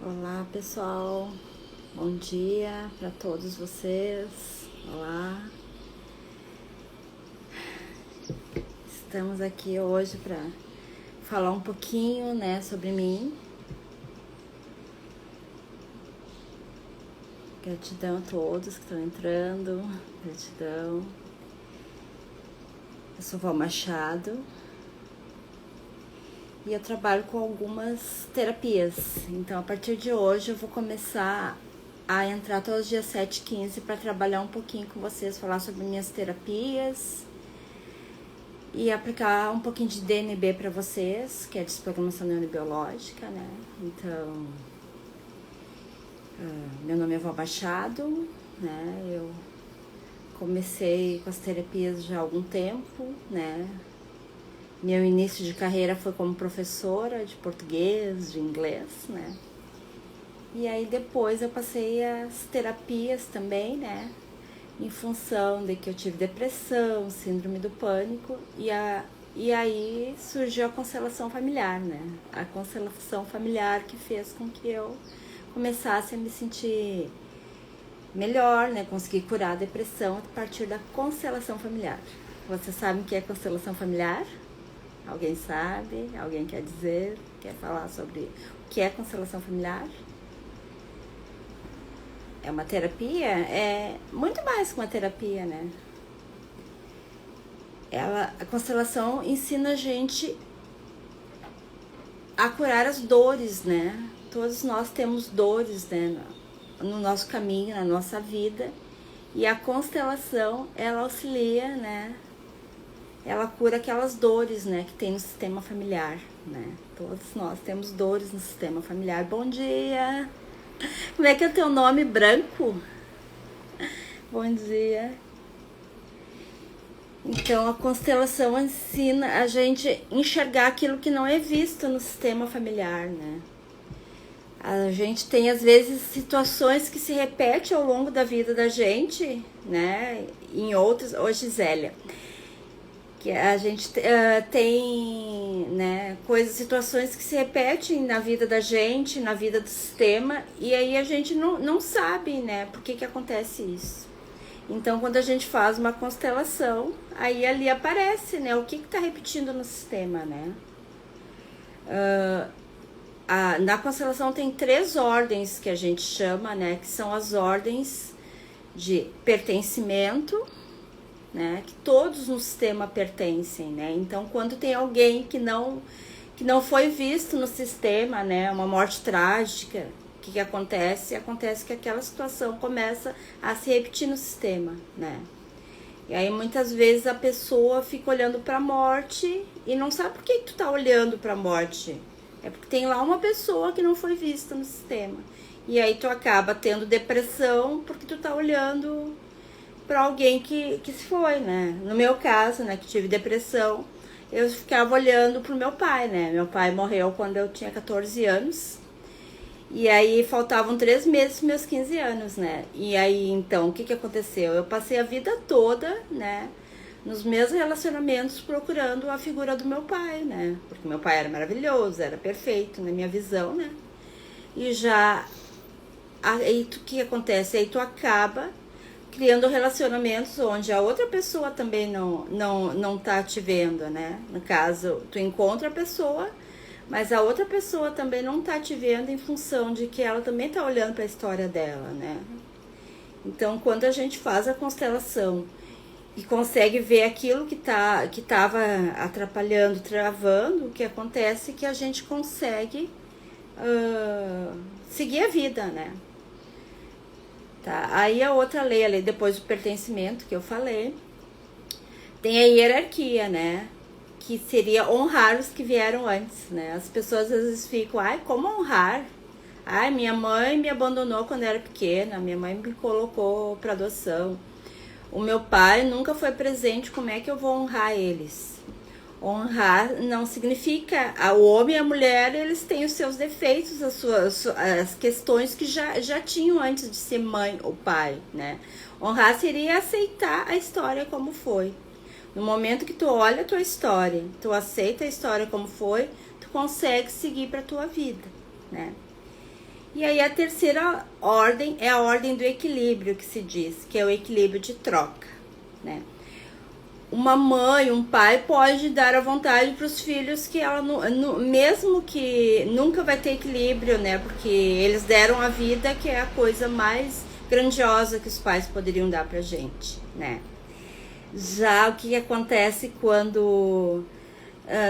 Olá pessoal, bom dia para todos vocês. Olá, estamos aqui hoje para falar um pouquinho, sobre mim. Gratidão a todos que estão entrando, gratidão. Eu sou Val Machado e eu trabalho com algumas terapias. Então, a partir de hoje, eu vou começar a entrar todos os dias 7h15 para trabalhar um pouquinho com vocês, falar sobre minhas terapias e aplicar um pouquinho de DNB para vocês, que é desprogramação neurobiológica, né? Então, meu nome é Val Machado, né? Eu comecei com as terapias já há algum tempo, né? Meu início de carreira foi como professora de português, de inglês, né? E aí depois eu passei as terapias também, né? Em função de que eu tive depressão, síndrome do pânico, e aí surgiu a constelação familiar, né? A constelação familiar que fez com que eu começasse a me sentir melhor, né? Conseguir curar a depressão a partir da constelação familiar. Vocês sabem o que é constelação familiar? Alguém sabe? Alguém quer dizer? Quer falar sobre o que é constelação familiar? É uma terapia? É muito mais que uma terapia, né? A constelação ensina a gente a curar as dores, né? Todos nós temos dores, né? No nosso caminho, na nossa vida. E a constelação, ela auxilia, né? Ela cura aquelas dores, né? Que tem no sistema familiar, né? Todos nós temos dores no sistema familiar. Bom dia! Como é que é o teu nome? Branco? Bom dia. Então, a constelação ensina a gente enxergar aquilo que não é visto no sistema familiar, né? A gente tem, às vezes, situações que se repetem ao longo da vida da gente, né? Em outros... Ô, Gisélia, que a gente tem, né, situações que se repetem na vida da gente, na vida do sistema, e aí a gente não sabe, né, por que acontece isso. Então, quando a gente faz uma constelação, aí ali aparece, né, o que está repetindo no sistema, né. Na constelação tem 3 ordens que a gente chama, né, que são as ordens de pertencimento, né, que todos no sistema pertencem, né? Então, quando tem alguém que não foi visto no sistema, né, uma morte trágica, o que acontece? Acontece que aquela situação começa a se repetir no sistema, né? E aí muitas vezes a pessoa fica olhando para a morte e não sabe por que tu tá olhando para a morte. É porque tem lá uma pessoa que não foi vista no sistema. E aí tu acaba tendo depressão porque tu tá olhando para alguém que se foi, né? No meu caso, né, que tive depressão, eu ficava olhando pro meu pai, né? Meu pai morreu quando eu tinha 14 anos. E aí faltavam 3 meses pros meus 15 anos, né? E aí, então, o que aconteceu? Eu passei a vida toda, né, nos meus relacionamentos procurando a figura do meu pai, né? Porque meu pai era maravilhoso, era perfeito na minha visão, né? E já... Aí, o que acontece? Aí tu acaba criando relacionamentos onde a outra pessoa também não tá te vendo, né? No caso, tu encontra a pessoa, mas a outra pessoa também não tá te vendo em função de que ela também tá olhando para a história dela, né? Então, quando a gente faz a constelação e consegue ver aquilo que tava atrapalhando, travando, o que acontece é que a gente consegue seguir a vida, né? Tá? Aí a outra lei, a lei depois do pertencimento, que eu falei, tem a hierarquia, né? Que seria honrar os que vieram antes, né? As pessoas às vezes ficam, ai, como honrar? Ai, minha mãe me abandonou quando eu era pequena, minha mãe me colocou para adoção. O meu pai nunca foi presente, como é que eu vou honrar eles? Honrar não significa... O homem e a mulher, eles têm os seus defeitos, as questões que já tinham antes de ser mãe ou pai, né? Honrar seria aceitar a história como foi. No momento que tu olha a tua história, tu aceita a história como foi, tu consegue seguir para tua vida, né? E aí a terceira ordem é a ordem do equilíbrio, que se diz, que é o equilíbrio de troca, né? Uma mãe, um pai pode dar à vontade para os filhos que ela, mesmo que nunca vai ter equilíbrio, né? Porque eles deram a vida, que é a coisa mais grandiosa que os pais poderiam dar pra gente, né? Já o que acontece quando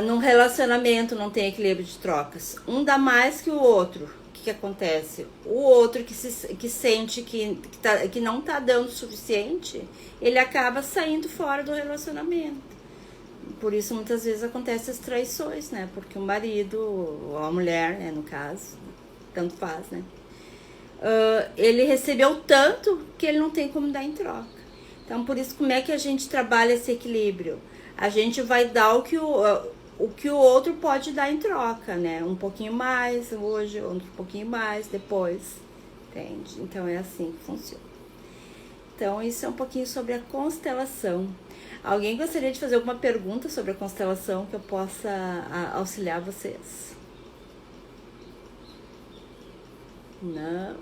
num relacionamento não tem equilíbrio de trocas? Um dá mais que o outro. O que acontece? O outro que sente que não tá dando o suficiente, ele acaba saindo fora do relacionamento. Por isso muitas vezes acontecem as traições, né? Porque o marido, ou a mulher, né, no caso, tanto faz, né? Ele recebeu tanto que ele não tem como dar em troca. Então, por isso, como é que a gente trabalha esse equilíbrio? A gente vai dar o que o outro pode dar em troca, né? Um pouquinho mais hoje, um pouquinho mais depois, entende? Então, é assim que funciona. Então, isso é um pouquinho sobre a constelação. Alguém gostaria de fazer alguma pergunta sobre a constelação que eu possa auxiliar vocês? Não?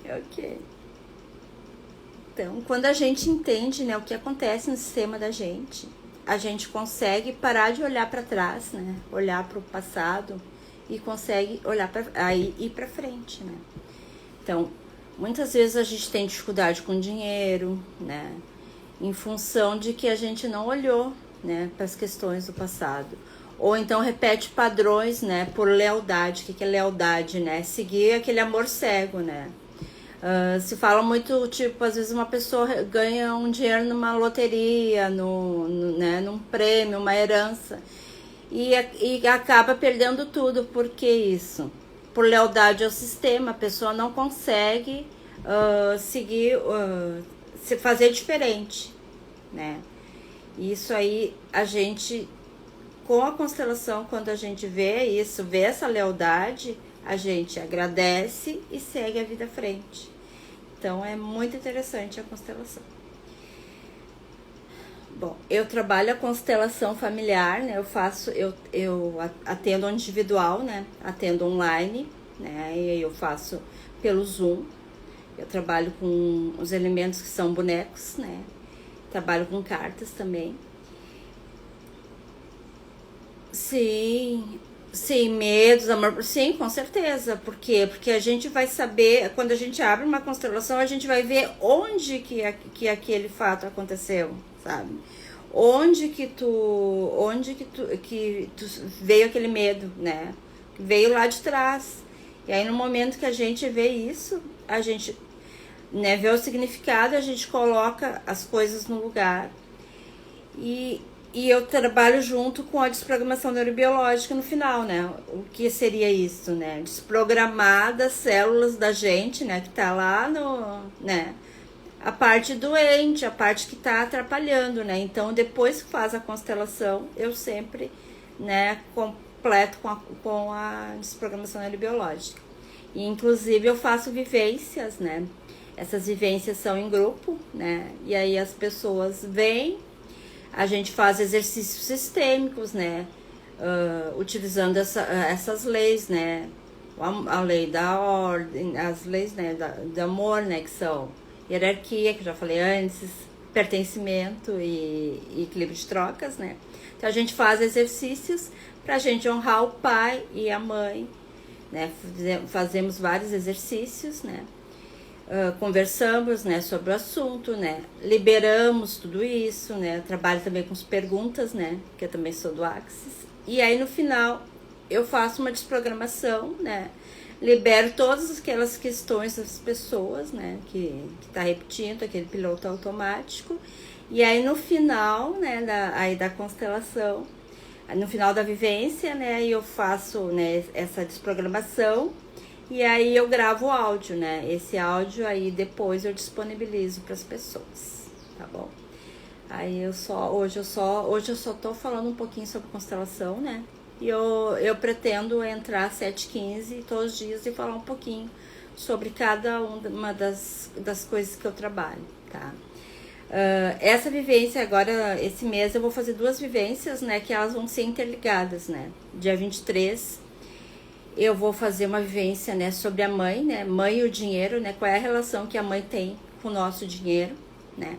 Ok. Então, quando a gente entende, né, o que acontece no sistema da gente, a gente consegue parar de olhar para trás, né? Olhar para o passado e consegue olhar ir para frente, né? Então, muitas vezes a gente tem dificuldade com dinheiro, né? Em função de que a gente não olhou, né, para as questões do passado. Ou então repete padrões, né, por lealdade. O que é lealdade, né? Seguir aquele amor cego, né? Se fala muito, tipo, às vezes uma pessoa ganha um dinheiro numa loteria, né, num prêmio, uma herança, e acaba perdendo tudo. Por que isso? Por lealdade ao sistema. A pessoa não consegue seguir, se fazer diferente, né? Isso aí, a gente, com a constelação, quando a gente vê isso, vê essa lealdade, a gente agradece e segue a vida à frente. Então, é muito interessante a constelação. Bom, eu trabalho a constelação familiar, né? Eu atendo individual, né? Atendo online, né? E eu faço pelo Zoom. Eu trabalho com os elementos que são bonecos, né? Trabalho com cartas também. Sim, medos, amor, sim, com certeza. Por quê? Porque a gente vai saber, quando a gente abre uma constelação, a gente vai ver onde que aquele fato aconteceu, sabe? Onde que tu veio aquele medo, né? Veio lá de trás. E aí no momento que a gente vê isso, a gente, né, vê o significado, a gente coloca as coisas no lugar. E eu trabalho junto com a desprogramação neurobiológica no final, né? O que seria isso, né? Desprogramar das células da gente, né? Que tá lá né? A parte doente, a parte que tá atrapalhando, né? Então, depois que faz a constelação, eu sempre, né, completo com a desprogramação neurobiológica. E, inclusive, eu faço vivências, né? Essas vivências são em grupo, né? E aí as pessoas vêm. A gente faz exercícios sistêmicos, né? Utilizando essas leis, né? A lei da ordem, as leis, né, do amor, né? Que são hierarquia, que eu já falei antes, pertencimento e equilíbrio de trocas, né? Então a gente faz exercícios pra gente honrar o pai e a mãe, né? Fazemos vários exercícios, né? Conversamos, né, sobre o assunto, né, liberamos tudo isso, né, trabalho também com as perguntas, né, que eu também sou do Axis, e aí no final eu faço uma desprogramação, né, libero todas aquelas questões das pessoas, né, que tá repetindo aquele piloto automático, e aí no final, né, da constelação, no final da vivência, né, eu faço, né, essa desprogramação. E aí eu gravo o áudio, né? Esse áudio aí depois eu disponibilizo para as pessoas, tá bom? Aí hoje eu só tô falando um pouquinho sobre constelação, né? E eu pretendo entrar às 7h15 todos os dias e falar um pouquinho sobre cada uma das coisas que eu trabalho, tá? Essa vivência agora, esse mês eu vou fazer 2 vivências, né? Que elas vão ser interligadas, né? Dia 23 eu vou fazer uma vivência, né, sobre a mãe, né, mãe e o dinheiro, né, qual é a relação que a mãe tem com o nosso dinheiro, né.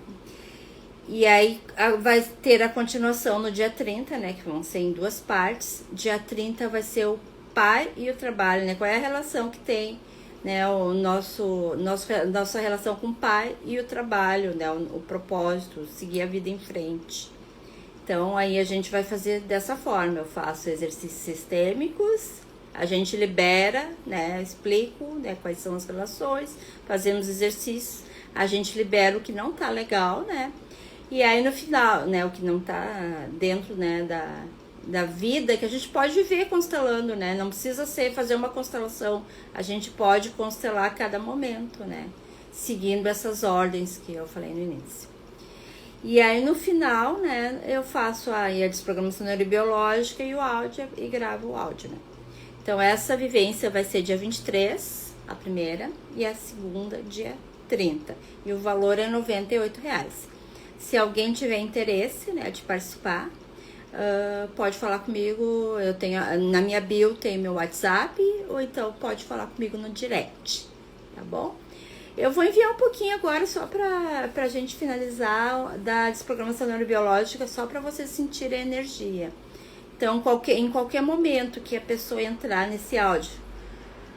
E aí vai ter a continuação no dia 30, né, que vão ser em 2 partes. Dia 30 vai ser o pai e o trabalho, né, qual é a relação que tem, né, nossa relação com o pai e o trabalho, né, o propósito, seguir a vida em frente. Então, aí a gente vai fazer dessa forma, eu faço exercícios sistêmicos, a gente libera, né, explico, né, quais são as relações, fazemos exercícios, a gente libera o que não tá legal, né, e aí no final, né, o que não tá dentro, né, da vida, que a gente pode viver constelando, né, não precisa fazer uma constelação, a gente pode constelar a cada momento, né, seguindo essas ordens que eu falei no início. E aí no final, né, eu faço aí a desprogramação neurobiológica e o áudio, e gravo o áudio, né. Então essa vivência vai ser dia 23, a primeira, e a segunda dia 30. E o valor é R$98. Se alguém tiver interesse, né, de participar, pode falar comigo, eu tenho, na minha bio tem meu WhatsApp, ou então pode falar comigo no direct, tá bom? Eu vou enviar um pouquinho agora só pra gente finalizar da desprogramação neurobiológica, só para vocês sentirem a energia. Então, em qualquer momento que a pessoa entrar nesse áudio,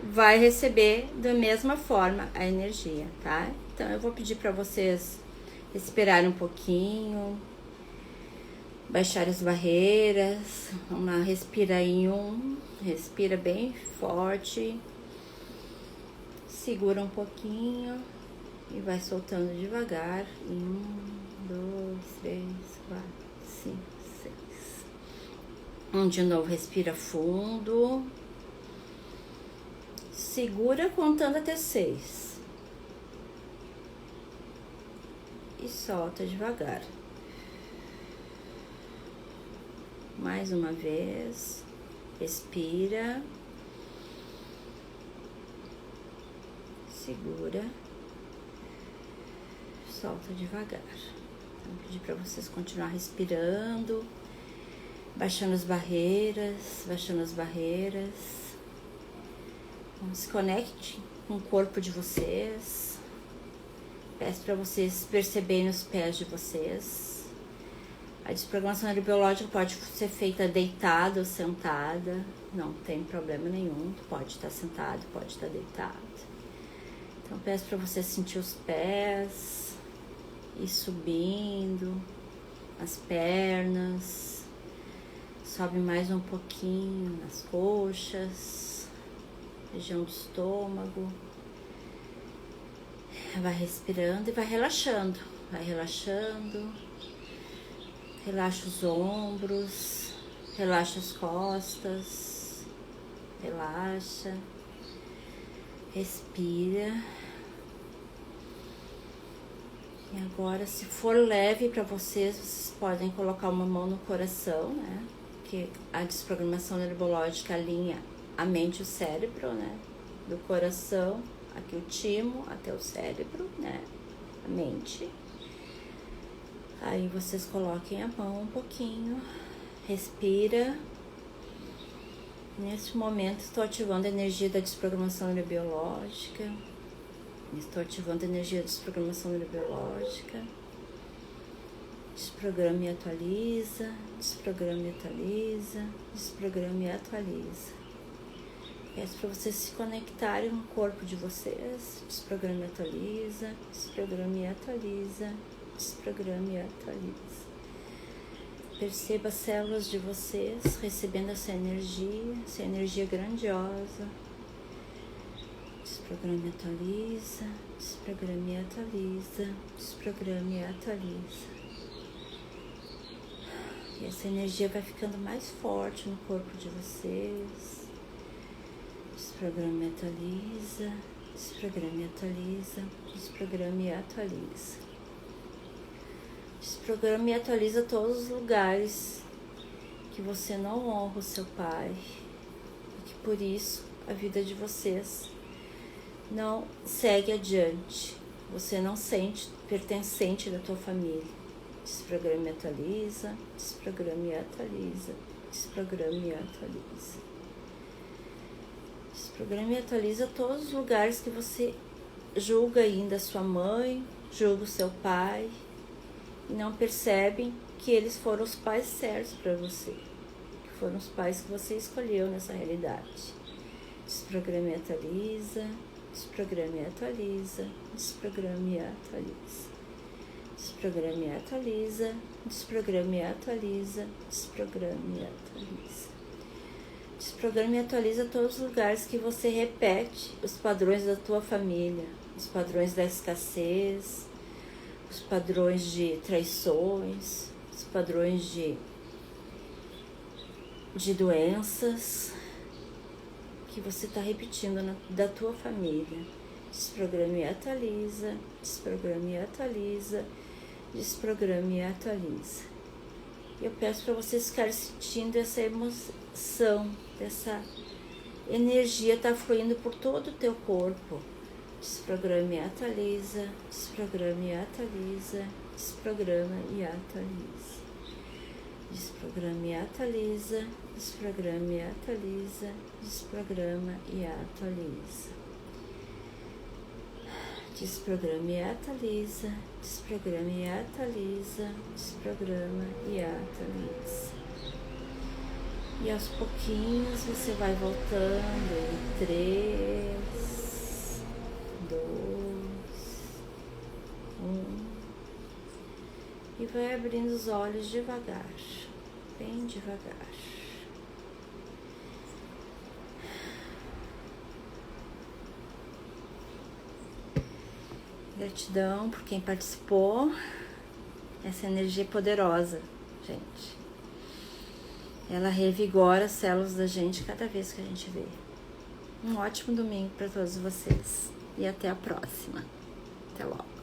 vai receber da mesma forma a energia, tá? Então, eu vou pedir para vocês respirarem um pouquinho, baixar as barreiras. Vamos lá, respira em 1, respira bem forte. Segura um pouquinho e vai soltando devagar. 1, 2, 3, 4, 5, 6. De novo, respira fundo. Segura contando até 6. E solta devagar. Mais uma vez. Respira. Segura, solta devagar. Então, vou pedir para vocês continuar respirando, baixando as barreiras, baixando as barreiras. Então, se conecte com o corpo de vocês. Peço para vocês perceberem os pés de vocês. A desprogramação neurobiológica pode ser feita deitada ou sentada, não tem problema nenhum. Pode estar sentado, pode estar deitado. Então, peço para você sentir os pés, ir subindo, as pernas, sobe mais um pouquinho nas coxas, região do estômago. Vai respirando e vai relaxando, relaxa os ombros, relaxa as costas, relaxa. Respira. E agora, se for leve para vocês podem colocar uma mão no coração, né? Porque a desprogramação neurobiológica alinha a mente e o cérebro, né? Do coração, aqui o timo, até o cérebro, né? A mente. Aí vocês coloquem a mão um pouquinho, respira. Nesse momento estou ativando a energia da desprogramação neurobiológica. Estou ativando a energia da desprogramação neurobiológica. Desprograma e atualiza, desprograma e atualiza, desprograma e atualiza. Peço para vocês se conectarem no corpo de vocês. Desprograma e atualiza, desprograma e atualiza, desprograma e atualiza. Perceba as células de vocês recebendo essa energia grandiosa. Desprograma e atualiza, desprograma e atualiza, desprograma e atualiza. E essa energia vai ficando mais forte no corpo de vocês. Desprograma e atualiza, desprograma e atualiza, desprograma e atualiza. Desprograma e atualiza todos os lugares que você não honra o seu pai e que por isso a vida de vocês não segue adiante. Você não sente pertencente da tua família. Desprograma e atualiza, desprograma e atualiza, desprograma e atualiza. Desprograma e atualiza todos os lugares que você julga ainda sua mãe, julga o seu pai e não percebem que eles foram os pais certos para você, que foram os pais que você escolheu nessa realidade. Desprograma e atualiza, desprograma e atualiza, desprograma e atualiza, desprograma e atualiza, desprograma e atualiza, desprograma e atualiza. Desprograma e atualiza todos os lugares que você repete os padrões da tua família, os padrões da escassez, os padrões de traições, os padrões de doenças que você está repetindo da tua família. Desprograma e atualiza, desprograma e atualiza, desprograma e atualiza. Eu peço para vocês ficarem sentindo essa emoção, essa energia está fluindo por todo o teu corpo. Desprograma e atualiza, desprograma e atualiza, desprograma e atualiza. Desprograma e atualiza, desprograma e atualiza, desprograma e atualiza. Desprograma e atualiza, desprograma e atualiza, desprograma e atualiza. E aos pouquinhos você vai voltando em 3, 2, 1 e vai abrindo os olhos devagar, bem devagar. Gratidão por quem participou. Essa energia é poderosa, gente. Ela revigora as células da gente cada vez que a gente vê. Um ótimo domingo para todos vocês. E até a próxima. Até logo.